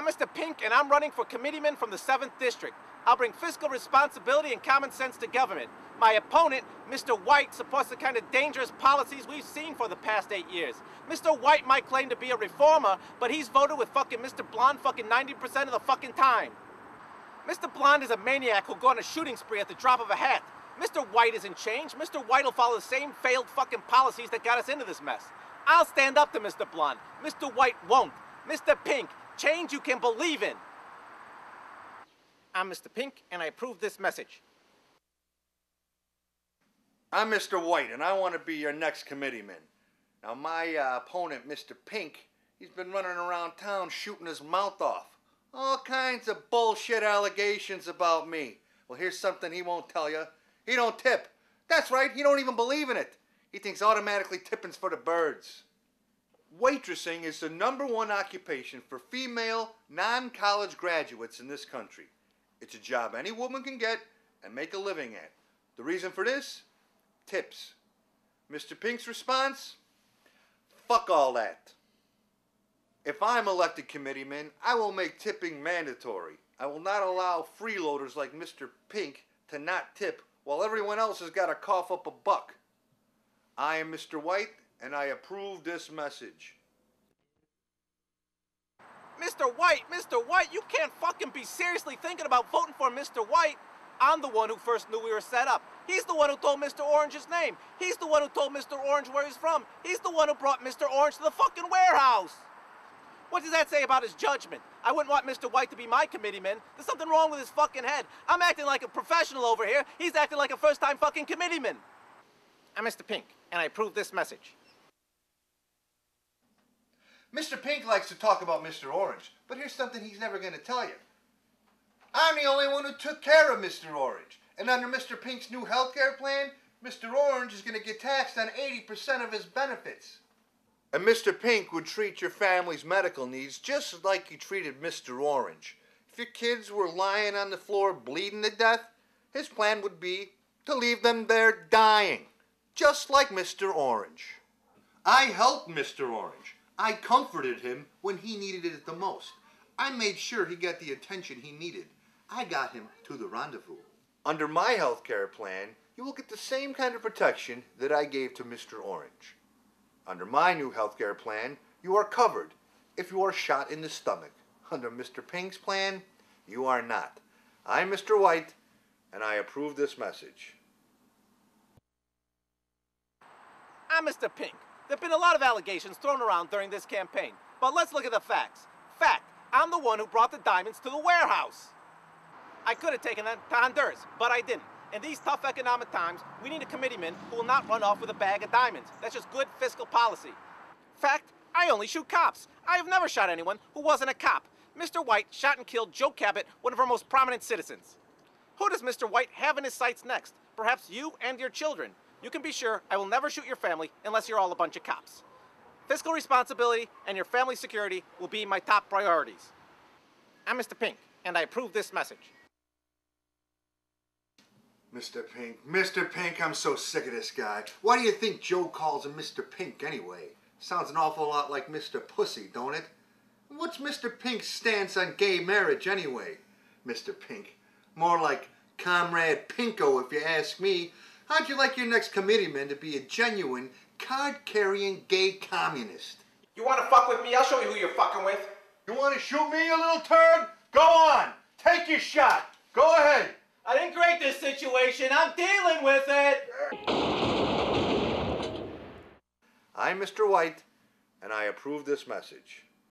I'm Mr. Pink, and I'm running for committeeman from the 7th District. I'll bring fiscal responsibility and common sense to government. My opponent, Mr. White, supports the kind of dangerous policies we've seen for the past 8 years. Mr. White might claim to be a reformer, but he's voted with fucking Mr. Blonde fucking 90% of the fucking time. Mr. Blonde is a maniac who'll go on a shooting spree at the drop of a hat. Mr. White isn't changed. Mr. White will follow the same failed fucking policies that got us into this mess. I'll stand up to Mr. Blonde. Mr. White won't. Mr. Pink, change you can believe in. I'm Mr. Pink, and I approve this message. I'm Mr. White, and I want to be your next committeeman. Now, my opponent, Mr. Pink, he's been running around town shooting his mouth off. All kinds of bullshit allegations about me. Well, here's something he won't tell you. He don't tip. That's right, he don't even believe in it. He thinks automatically tipping's for the birds. Waitressing is the #1 occupation for female, non-college graduates in this country. It's a job any woman can get and make a living at. The reason for this? Tips. Mr. Pink's response? Fuck all that. If I'm elected committeeman, I will make tipping mandatory. I will not allow freeloaders like Mr. Pink to not tip while everyone else has got to cough up a buck. I am Mr. White, and I approve this message. Mr. White, you can't fucking be seriously thinking about voting for Mr. White. I'm the one who first knew we were set up. He's the one who told Mr. Orange his name. He's the one who told Mr. Orange where he's from. He's the one who brought Mr. Orange to the fucking warehouse. What does that say about his judgment? I wouldn't want Mr. White to be my committeeman. There's something wrong with his fucking head. I'm acting like a professional over here. He's acting like a first-time fucking committeeman. I'm Mr. Pink, and I approve this message. Mr. Pink likes to talk about Mr. Orange, but here's something he's never going to tell you. I'm the only one who took care of Mr. Orange, and under Mr. Pink's new healthcare plan, Mr. Orange is going to get taxed on 80% of his benefits. And Mr. Pink would treat your family's medical needs just like he treated Mr. Orange. If your kids were lying on the floor bleeding to death, his plan would be to leave them there dying, just like Mr. Orange. I helped Mr. Orange. I comforted him when he needed it the most. I made sure he got the attention he needed. I got him to the rendezvous. Under my health care plan, you will get the same kind of protection that I gave to Mr. Orange. Under my new health care plan, you are covered if you are shot in the stomach. Under Mr. Pink's plan, you are not. I'm Mr. White, and I approve this message. I'm Mr. Pink. There have been a lot of allegations thrown around during this campaign, but let's look at the facts. Fact, I'm the one who brought the diamonds to the warehouse. I could have taken them to Honduras, but I didn't. In these tough economic times, we need a committeeman who will not run off with a bag of diamonds. That's just good fiscal policy. Fact, I only shoot cops. I have never shot anyone who wasn't a cop. Mr. White shot and killed Joe Cabot, one of our most prominent citizens. Who does Mr. White have in his sights next? Perhaps you and your children. You can be sure I will never shoot your family unless you're all a bunch of cops. Fiscal responsibility and your family's security will be my top priorities. I'm Mr. Pink, and I approve this message. Mr. Pink, I'm so sick of this guy. Why do you think Joe calls him Mr. Pink anyway? Sounds an awful lot like Mr. Pussy, don't it? What's Mr. Pink's stance on gay marriage anyway? Mr. Pink, more like Comrade Pinko if you ask me. How'd you like your next committeeman to be a genuine, card-carrying gay communist? You want to fuck with me? I'll show you who you're fucking with. You want to shoot me, you little turd? Go on! Take your shot! Go ahead! I didn't create this situation. I'm dealing with it. I'm Mr. White, and I approve this message.